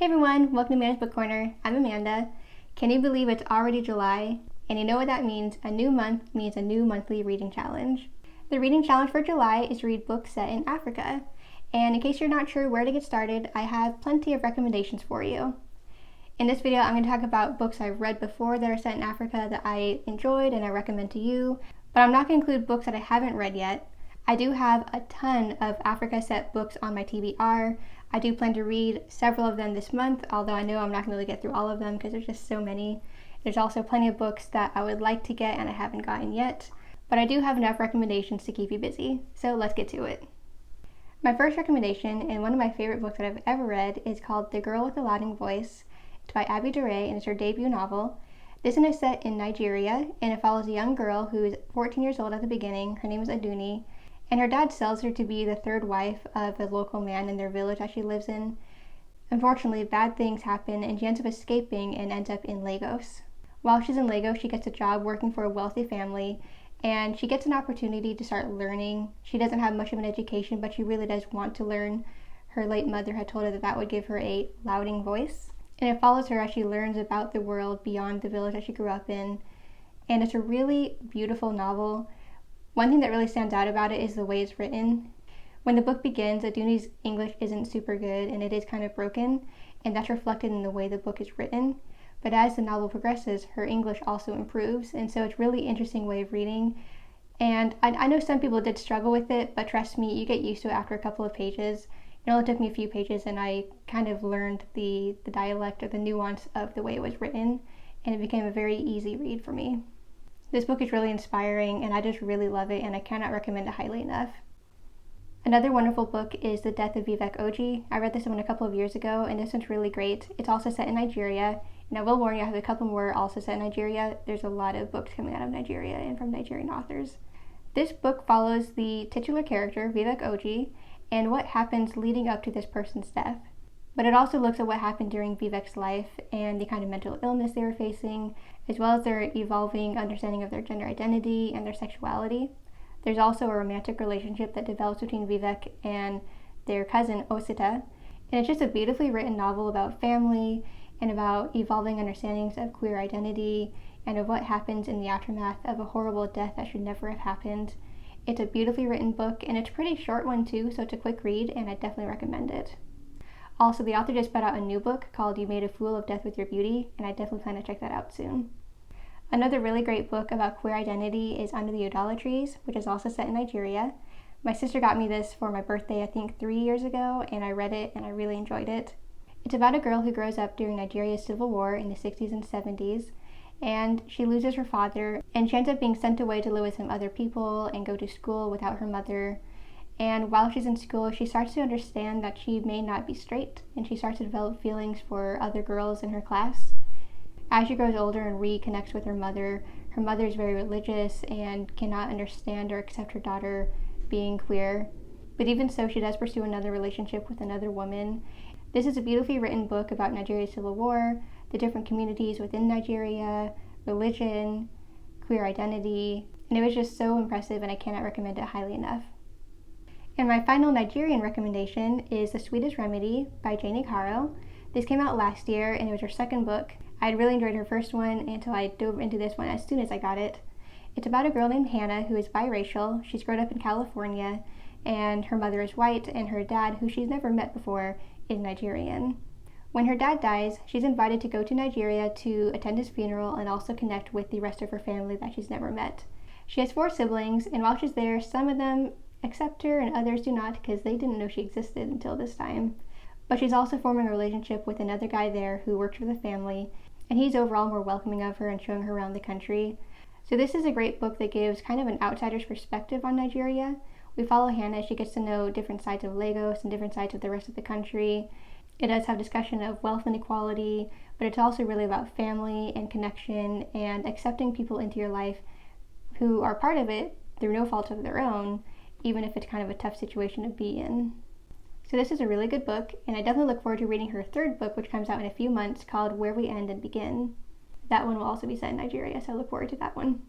Hey everyone, welcome to Amanda's Book Corner. I'm Amanda. Can you believe it's already July? And you know what that means? A new month means a new monthly reading challenge. The reading challenge for July is to read books set in Africa. And in case you're not sure where to get started, I have plenty of recommendations for you. In this video, I'm going to talk about books I've read before that are set in Africa that I enjoyed and I recommend to you. But I'm not going to include books that I haven't read yet. I do have a ton of Africa set books on my TBR. I do plan to read several of them this month, although I know I'm not going to be able to get through all of them because there's just so many. There's also plenty of books that I would like to get and I haven't gotten yet, but I do have enough recommendations to keep you busy, so let's get to it. My first recommendation, and one of my favorite books that I've ever read, is called The Girl with the Louding Voice. It's by Abby Duray and it's her debut novel. This one is set in Nigeria and it follows a young girl who is 14 years old at the beginning. Her name is Aduni. And her dad sells her to be the third wife of a local man in their village that she lives in. Unfortunately, bad things happen and she ends up escaping and ends up in Lagos. While she's in Lagos, she gets a job working for a wealthy family and she gets an opportunity to start learning. She doesn't have much of an education, but she really does want to learn. Her late mother had told her that would give her a louding voice. And it follows her as she learns about the world beyond the village that she grew up in. And it's a really beautiful novel. One thing that really stands out about it is the way it's written. When the book begins, Aduni's English isn't super good and it is kind of broken, and that's reflected in the way the book is written. But as the novel progresses, her English also improves, and so it's a really interesting way of reading. And I know some people did struggle with it, but trust me, you get used to it after a couple of pages. It only took me a few pages and I kind of learned the dialect or the nuance of the way it was written, and it became a very easy read for me. This book is really inspiring and I just really love it and I cannot recommend it highly enough. Another wonderful book is The Death of Vivec Ogee. I read this one a couple of years ago and this one's really great. It's also set in Nigeria, and I will warn you, I have a couple more also set in Nigeria. There's a lot of books coming out of Nigeria and from Nigerian authors. This book follows the titular character, Vivec Ogee, and what happens leading up to this person's death. But it also looks at what happened during Vivec's life and the kind of mental illness they were facing, as well as their evolving understanding of their gender identity and their sexuality. There's also a romantic relationship that develops between Vivec and their cousin Osita, and it's just a beautifully written novel about family and about evolving understandings of queer identity and of what happens in the aftermath of a horrible death that should never have happened. It's a beautifully written book and it's a pretty short one too, so it's a quick read and I definitely recommend it. Also, the author just put out a new book called You Made a Fool of Death with Your Beauty, and I definitely plan to check that out soon. Another really great book about queer identity is Under the Udola Trees, which is also set in Nigeria. My sister got me this for my birthday, I think 3 years ago, and I read it and I really enjoyed it. It's about a girl who grows up during Nigeria's civil war in the 60s and 70s, and she loses her father, and she ends up being sent away to live with some other people and go to school without her mother. And while she's in school, she starts to understand that she may not be straight, and she starts to develop feelings for other girls in her class. As she grows older and reconnects with her mother is very religious and cannot understand or accept her daughter being queer. But even so, she does pursue another relationship with another woman. This is a beautifully written book about Nigeria's civil war, the different communities within Nigeria, religion, queer identity, and it was just so impressive and I cannot recommend it highly enough. And my final Nigerian recommendation is The Swedish Remedy by Jane Caro. This came out last year and it was her second book. I had really enjoyed her first one until I dove into this one as soon as I got it. It's about a girl named Hannah who is biracial. She's grown up in California and her mother is white and her dad, who she's never met before, is Nigerian. When her dad dies, she's invited to go to Nigeria to attend his funeral and also connect with the rest of her family that she's never met. She has 4 siblings, and while she's there, some of them accept her and others do not because they didn't know she existed until this time. But she's also forming a relationship with another guy there who works for the family, and he's overall more welcoming of her and showing her around the country. So this is a great book that gives kind of an outsider's perspective on Nigeria. We follow Hannah as she gets to know different sides of Lagos and different sides of the rest of the country. It does have discussion of wealth inequality, but it's also really about family and connection and accepting people into your life who are part of it through no fault of their own, even if it's kind of a tough situation to be in. So this is a really good book, and I definitely look forward to reading her third book, which comes out in a few months, called Where We End and Begin. That one will also be set in Nigeria, so I look forward to that one.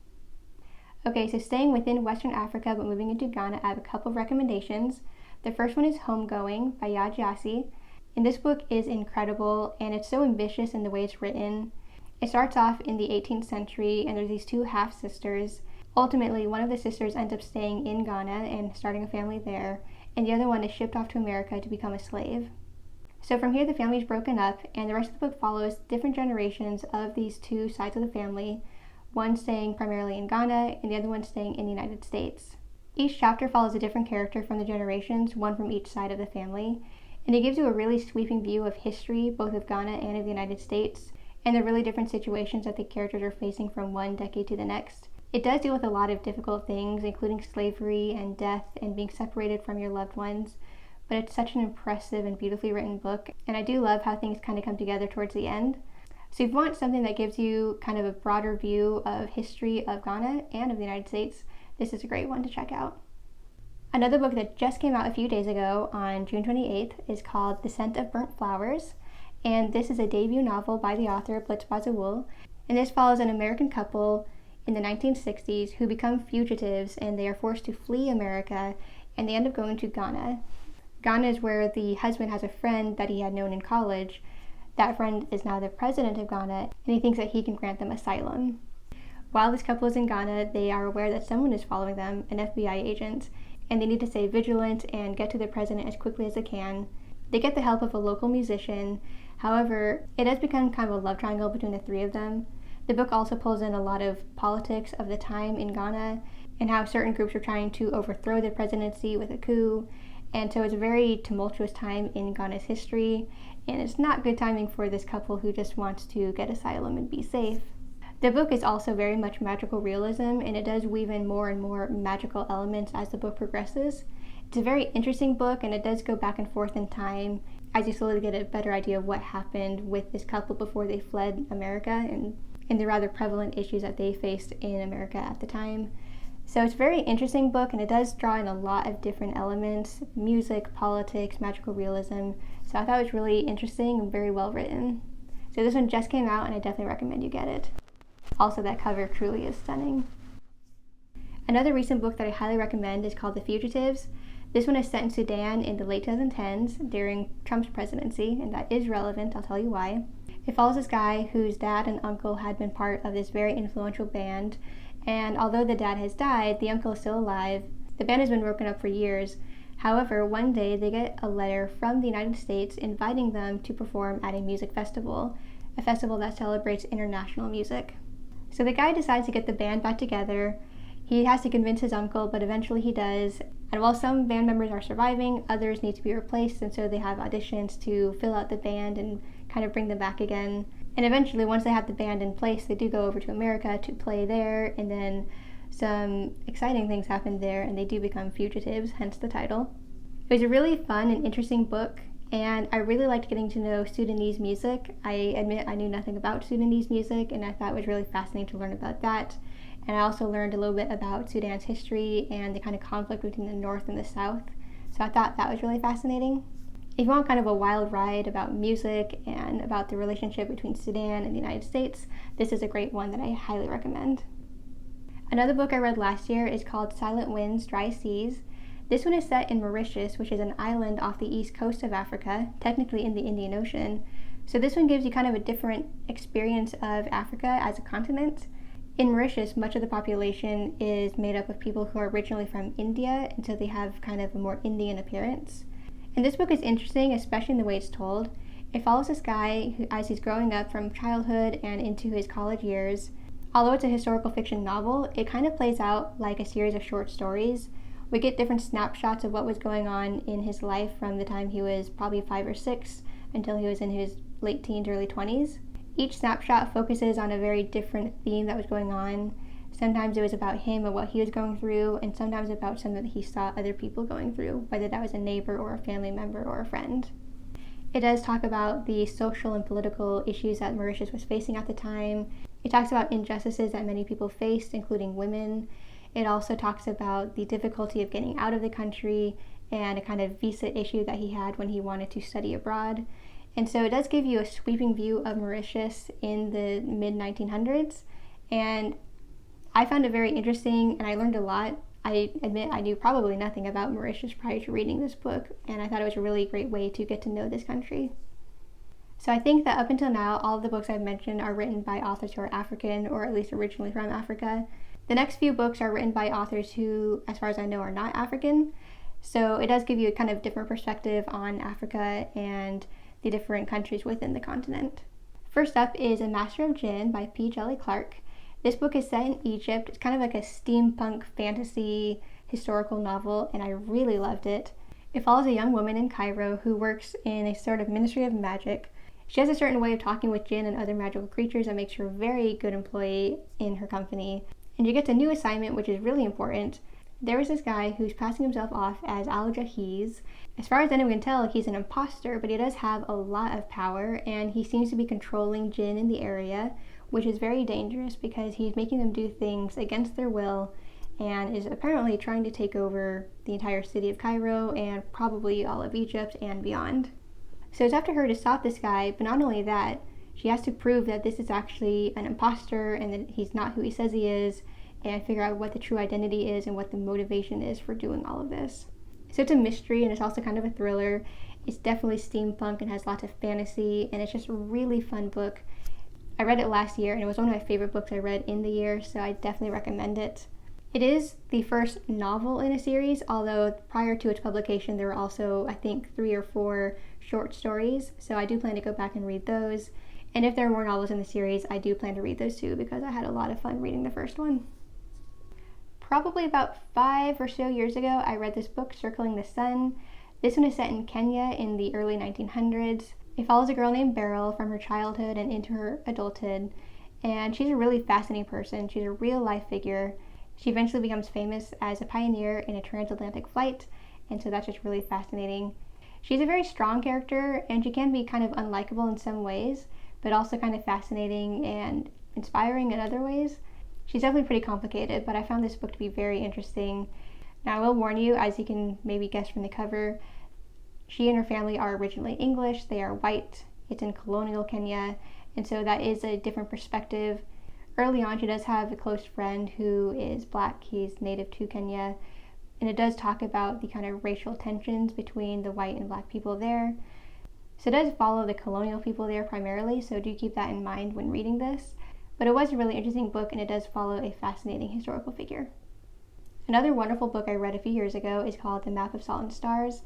Okay, so staying within Western Africa but moving into Ghana, I have a couple of recommendations. The first one is Homegoing by Yad Gyasi. And this book is incredible, and it's so ambitious in the way it's written. It starts off in the 18th century, and there's these two half-sisters. Ultimately, one of the sisters ends up staying in Ghana and starting a family there, and the other one is shipped off to America to become a slave. So from here, the family is broken up, and the rest of the book follows different generations of these two sides of the family, one staying primarily in Ghana, and the other one staying in the United States. Each chapter follows a different character from the generations, one from each side of the family, and it gives you a really sweeping view of history, both of Ghana and of the United States, and the really different situations that the characters are facing from one decade to the next. It does deal with a lot of difficult things, including slavery and death and being separated from your loved ones, but it's such an impressive and beautifully written book, and I do love how things kind of come together towards the end. So if you want something that gives you kind of a broader view of history of Ghana and of the United States, this is a great one to check out. Another book that just came out a few days ago on June 28th is called The Scent of Burnt Flowers, and this is a debut novel by the author Blitz Bazawul, and this follows an American couple in the 1960s who become fugitives, and they are forced to flee America, and they end up going to Ghana. Ghana is where the husband has a friend that he had known in college. That friend is now the president of Ghana, and he thinks that he can grant them asylum. While this couple is in Ghana, they are aware that someone is following them, an FBI agent, and they need to stay vigilant and get to the president as quickly as they can. They get the help of a local musician. However, it has become kind of a love triangle between the three of them. The book also pulls in a lot of politics of the time in Ghana and how certain groups are trying to overthrow the presidency with a coup. And so it's a very tumultuous time in Ghana's history, and it's not good timing for this couple who just wants to get asylum and be safe. The book is also very much magical realism, and it does weave in more and more magical elements as the book progresses. It's a very interesting book, and it does go back and forth in time as you slowly get a better idea of what happened with this couple before they fled America and the rather prevalent issues that they faced in America at the time. So it's a very interesting book, and it does draw in a lot of different elements: music, politics, magical realism. So I thought it was really interesting and very well written. So this one just came out, and I definitely recommend you get it. Also, that cover truly is stunning. Another recent book that I highly recommend is called The Fugitives. This one is set in Sudan in the late 2010s during Trump's presidency, and that is relevant, I'll tell you why. It follows this guy whose dad and uncle had been part of this very influential band, and although the dad has died, the uncle is still alive. The band has been broken up for years. However, one day they get a letter from the United States inviting them to perform at a music festival, a festival that celebrates international music. So the guy decides to get the band back together. He has to convince his uncle, but eventually he does. And while some band members are surviving, others need to be replaced, and so they have auditions to fill out the band and kind of bring them back again. And eventually, once they have the band in place, they do go over to America to play there, and then some exciting things happen there, and they do become fugitives, hence the title. It was a really fun and interesting book, and I really liked getting to know Sudanese music. I admit I knew nothing about Sudanese music, and I thought it was really fascinating to learn about that. And I also learned a little bit about Sudan's history and the kind of conflict between the North and the South. So I thought that was really fascinating. If you want kind of a wild ride about music and about the relationship between Sudan and the United States, this is a great one that I highly recommend. Another book I read last year is called Silent Winds, Dry Seas. This one is set in Mauritius, which is an island off the east coast of Africa, technically in the Indian Ocean. So this one gives you kind of a different experience of Africa as a continent. In Mauritius, much of the population is made up of people who are originally from India, and so they have kind of a more Indian appearance. And this book is interesting, especially in the way it's told. It follows this guy who, as he's growing up from childhood and into his college years. Although it's a historical fiction novel, it kind of plays out like a series of short stories. We get different snapshots of what was going on in his life from the time he was probably 5 or 6 until he was in his late teens, early 20s. Each snapshot focuses on a very different theme that was going on. Sometimes it was about him and what he was going through, and sometimes about something that he saw other people going through, whether that was a neighbor or a family member or a friend. It does talk about the social and political issues that Mauritius was facing at the time. It talks about injustices that many people faced, including women. It also talks about the difficulty of getting out of the country and a kind of visa issue that he had when he wanted to study abroad. And so it does give you a sweeping view of Mauritius in the mid-1900s, and I found it very interesting, and I learned a lot. I admit I knew probably nothing about Mauritius prior to reading this book, and I thought it was a really great way to get to know this country. So I think that up until now, all of the books I've mentioned are written by authors who are African, or at least originally from Africa. The next few books are written by authors who, as far as I know, are not African. So it does give you a kind of different perspective on Africa and the different countries within the continent. First up is A Master of Jinn by P. Djeli Clark. This book is set in Egypt. It's kind of like a steampunk fantasy historical novel, and I really loved it. It follows a young woman in Cairo who works in a sort of ministry of magic. She has a certain way of talking with jinn and other magical creatures that makes her a very good employee in her company. And you get a new assignment, which is really important. There is this guy who's passing himself off as Al-Jahiz. As far as anyone can tell, he's an imposter, but he does have a lot of power, and he seems to be controlling jinn in the area, which is very dangerous because he's making them do things against their will and is apparently trying to take over the entire city of Cairo and probably all of Egypt and beyond. So it's up to her to stop this guy, but not only that, she has to prove that this is actually an imposter and that he's not who he says he is, and figure out what the true identity is and what the motivation is for doing all of this. So it's a mystery, and it's also kind of a thriller. It's definitely steampunk and has lots of fantasy, and it's just a really fun book. I read it last year, and it was one of my favorite books I read in the year, so I definitely recommend it. It is the first novel in a series, although prior to its publication there were also, I think, 3 or 4 short stories, so I do plan to go back and read those. And if there are more novels in the series, I do plan to read those too, because I had a lot of fun reading the first one. Probably about 5 or so years ago, I read this book, Circling the Sun. This one is set in Kenya in the early 1900s. It follows a girl named Beryl from her childhood and into her adulthood, and she's a really fascinating person. She's a real life figure. She eventually becomes famous as a pioneer in a transatlantic flight, and so that's just really fascinating. She's a very strong character, and she can be kind of unlikable in some ways, but also kind of fascinating and inspiring in other ways. She's definitely pretty complicated, but I found this book to be very interesting. Now, I will warn you, as you can maybe guess from the cover, she and her family are originally English, they are white, it's in colonial Kenya, and so that is a different perspective. Early on, she does have a close friend who is black, he's native to Kenya, and it does talk about the kind of racial tensions between the white and black people there. So it does follow the colonial people there primarily, so do keep that in mind when reading this. But it was a really interesting book, and it does follow a fascinating historical figure. Another wonderful book I read a few years ago is called The Map of Salt and Stars.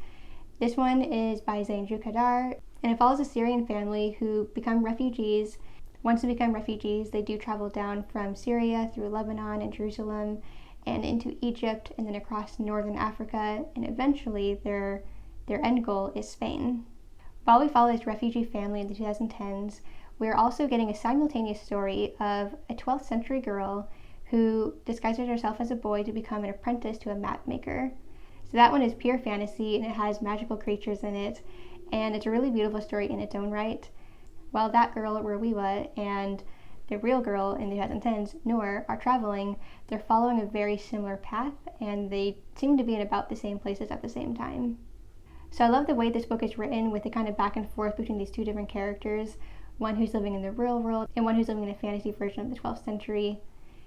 This one is by Zainju Kadar, and it follows a Syrian family who become refugees. Once they become refugees, they do travel down from Syria through Lebanon and Jerusalem and into Egypt and then across northern Africa, and eventually their end goal is Spain. While we follow this refugee family in the 2010s, we're also getting a simultaneous story of a 12th century girl who disguises herself as a boy to become an apprentice to a map maker. So that one is pure fantasy, and it has magical creatures in it, and it's a really beautiful story in its own right. While that girl, Rawiwa, and the real girl in the 2010s, Noor, are traveling, they're following a very similar path, and they seem to be in about the same places at the same time. So I love the way this book is written, with the kind of back and forth between these two different characters, one who's living in the real world and one who's living in a fantasy version of the 12th century.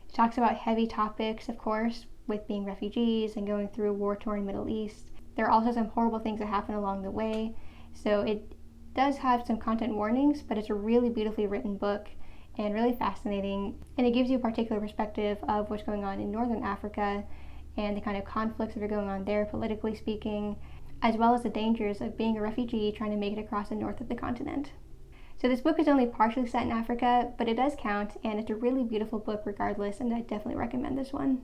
It talks about heavy topics, of course, with being refugees and going through a war-torn Middle East. There are also some horrible things that happen along the way, so it does have some content warnings, but it's a really beautifully written book and really fascinating, and it gives you a particular perspective of what's going on in northern Africa and the kind of conflicts that are going on there, politically speaking, as well as the dangers of being a refugee trying to make it across the north of the continent. So this book is only partially set in Africa, but it does count, and it's a really beautiful book regardless, and I definitely recommend this one.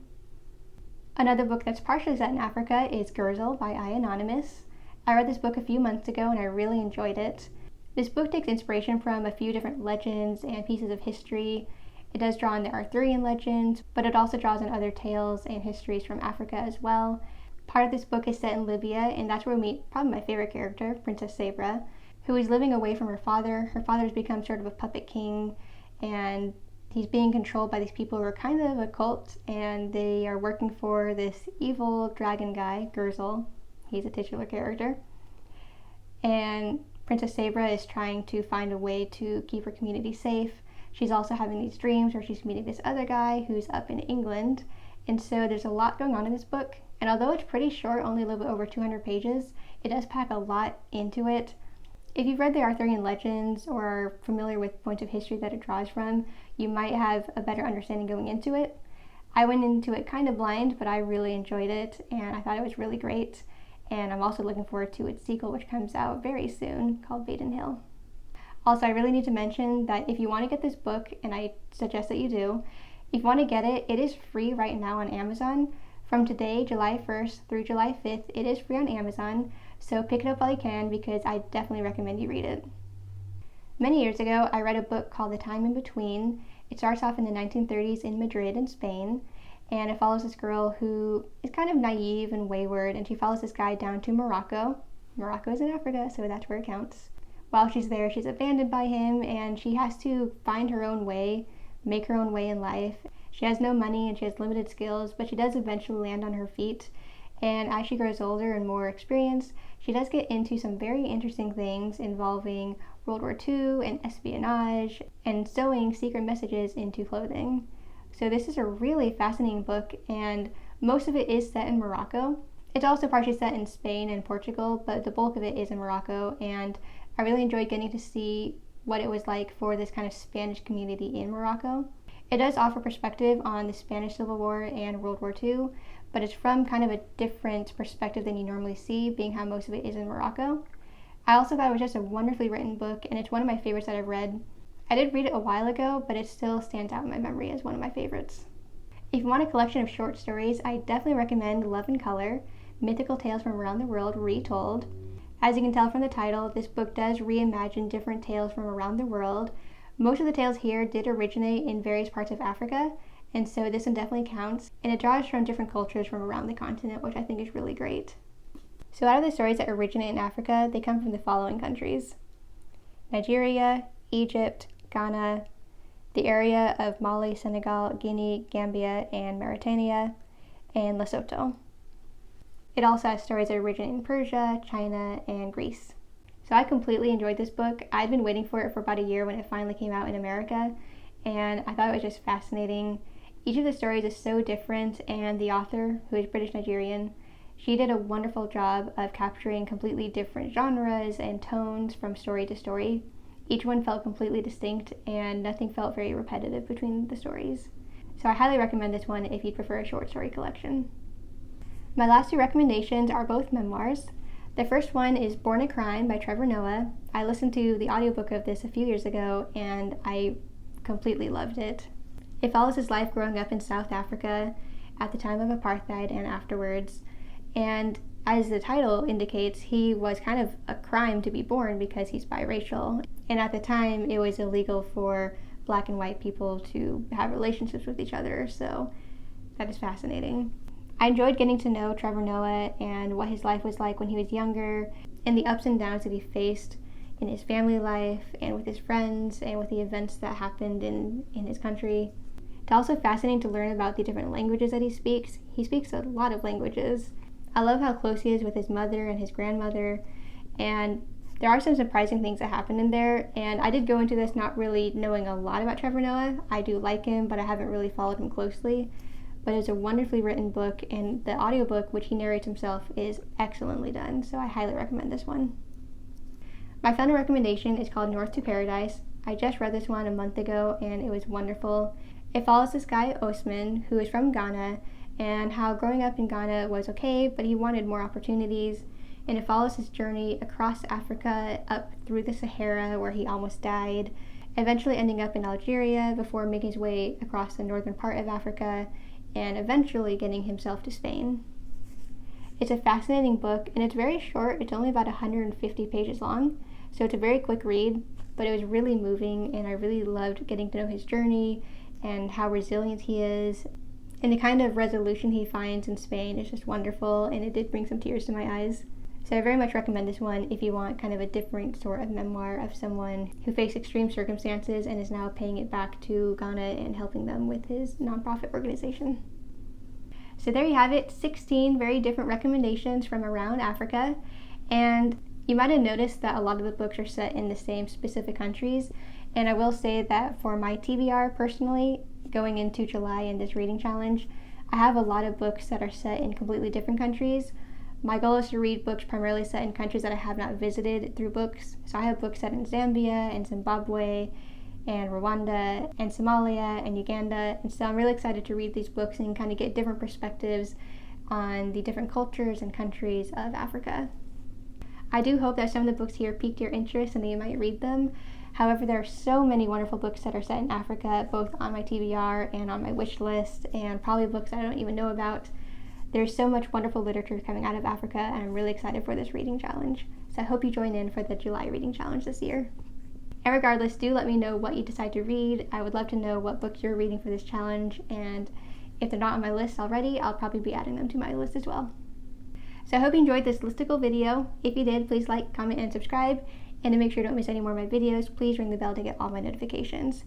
Another book that's partially set in Africa is GURZIL by I Anonymous. I read this book a few months ago and I really enjoyed it. This book takes inspiration from a few different legends and pieces of history. It does draw on the Arthurian legends, but it also draws on other tales and histories from Africa as well. Part of this book is set in Libya, and that's where we meet probably my favorite character, Princess Sabra, who is living away from her father. Her father's become sort of a puppet king, and he's being controlled by these people who are kind of a cult, and they are working for this evil dragon guy, GURZIL. He's a titular character. And Princess Sabra is trying to find a way to keep her community safe. She's also having these dreams where she's meeting this other guy who's up in England, And so there's a lot going on in this book. And although it's pretty short, only a little bit over 200 pages, it does pack a lot into it. If you've read the Arthurian legends or are familiar with points of history that it draws from, you might have a better understanding going into it. I went into it kind of blind, but I really enjoyed it and I thought it was really great. And I'm also looking forward to its sequel, which comes out very soon, called Baden Hill. Also, I really need to mention that if you want to get this book, and I suggest that you do, if you want to get it, it is free right now on Amazon. From today, July 1st through July 5th, it is free on Amazon, so pick it up while you can because I definitely recommend you read it. Many years ago, I read a book called The Time in Between. It starts off in the 1930s in Madrid in Spain, and it follows this girl who is kind of naive and wayward, and she follows this guy down to Morocco. Morocco is in Africa, so that's where it counts. While she's there, she's abandoned by him, and she has to find her own way, make her own way in life. She has no money and she has limited skills, but she does eventually land on her feet. And as she grows older and more experienced, she does get into some very interesting things involving World War II and espionage and sewing secret messages into clothing. So this is a really fascinating book, and most of it is set in Morocco. It's also partially set in Spain and Portugal, but the bulk of it is in Morocco, and I really enjoyed getting to see what it was like for this kind of Spanish community in Morocco. It does offer perspective on the Spanish Civil War and World War II, but it's from kind of a different perspective than you normally see, being how most of it is in Morocco. I also thought it was just a wonderfully written book, and it's one of my favorites that I've read. I did read it a while ago, but it still stands out in my memory as one of my favorites. If you want a collection of short stories, I definitely recommend Love and Color, Mythical Tales from Around the World Retold. As you can tell from the title, this book does reimagine different tales from around the world. Most of the tales here did originate in various parts of Africa, and so this one definitely counts, and it draws from different cultures from around the continent, which I think is really great. So out of the stories that originate in Africa, they come from the following countries: Nigeria, Egypt, Ghana, the area of Mali, Senegal, Guinea, Gambia, and Mauritania, and Lesotho. It also has stories that originate in Persia, China, and Greece. So I completely enjoyed this book. I'd been waiting for it for about a year when it finally came out in America, and I thought it was just fascinating. Each of the stories is so different, and the author, who is British Nigerian, she did a wonderful job of capturing completely different genres and tones from story to story. Each one felt completely distinct, and nothing felt very repetitive between the stories. So I highly recommend this one if you'd prefer a short story collection. My last two recommendations are both memoirs. The first one is Born a Crime by Trevor Noah. I listened to the audiobook of this a few years ago, and I completely loved it. It follows his life growing up in South Africa at the time of apartheid and afterwards. And as the title indicates, he was kind of a crime to be born because he's biracial. And at the time, it was illegal for Black and white people to have relationships with each other, so that is fascinating. I enjoyed getting to know Trevor Noah and what his life was like when he was younger, and the ups and downs that he faced in his family life and with his friends and with the events that happened in his country. It's also fascinating to learn about the different languages that he speaks. He speaks a lot of languages. I love how close he is with his mother and his grandmother, and there are some surprising things that happen in there, and I did go into this not really knowing a lot about Trevor Noah. I do like him, but I haven't really followed him closely. But it's a wonderfully written book, and the audiobook, which he narrates himself, is excellently done, so I highly recommend this one. My final recommendation is called North to Paradise. I just read this one a month ago, and it was wonderful. It follows this guy, Osman, who is from Ghana, and how growing up in Ghana was okay, but he wanted more opportunities. And it follows his journey across Africa, up through the Sahara, where he almost died, eventually ending up in Algeria before making his way across the northern part of Africa, and eventually getting himself to Spain. It's a fascinating book, and it's very short. It's only about 150 pages long, so it's a very quick read, but it was really moving, and I really loved getting to know his journey and how resilient he is, and the kind of resolution he finds in Spain is just wonderful, and it did bring some tears to my eyes. So I very much recommend this one if you want kind of a different sort of memoir of someone who faced extreme circumstances and is now paying it back to Ghana and helping them with his nonprofit organization. So there you have it, 16 very different recommendations from around Africa. And you might have noticed that a lot of the books are set in the same specific countries. And I will say that for my TBR personally, going into July in this reading challenge, I have a lot of books that are set in completely different countries. My goal is to read books primarily set in countries that I have not visited through books. So I have books set in Zambia and Zimbabwe and Rwanda and Somalia and Uganda. And so I'm really excited to read these books and kind of get different perspectives on the different cultures and countries of Africa. I do hope that some of the books here piqued your interest and that you might read them. However, there are so many wonderful books that are set in Africa, both on my TBR and on my wish list, and probably books I don't even know about. There's so much wonderful literature coming out of Africa, and I'm really excited for this reading challenge. So I hope you join in for the July reading challenge this year. And regardless, do let me know what you decide to read. I would love to know what books you're reading for this challenge, and if they're not on my list already, I'll probably be adding them to my list as well. So I hope you enjoyed this listicle video. If you did, please like, comment, and subscribe. And to make sure you don't miss any more of my videos, please ring the bell to get all my notifications.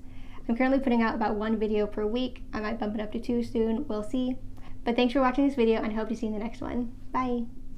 I'm currently putting out about 1 video per week. I might bump it up to 2 soon, we'll see. But thanks for watching this video, and I hope to see you in the next one. Bye!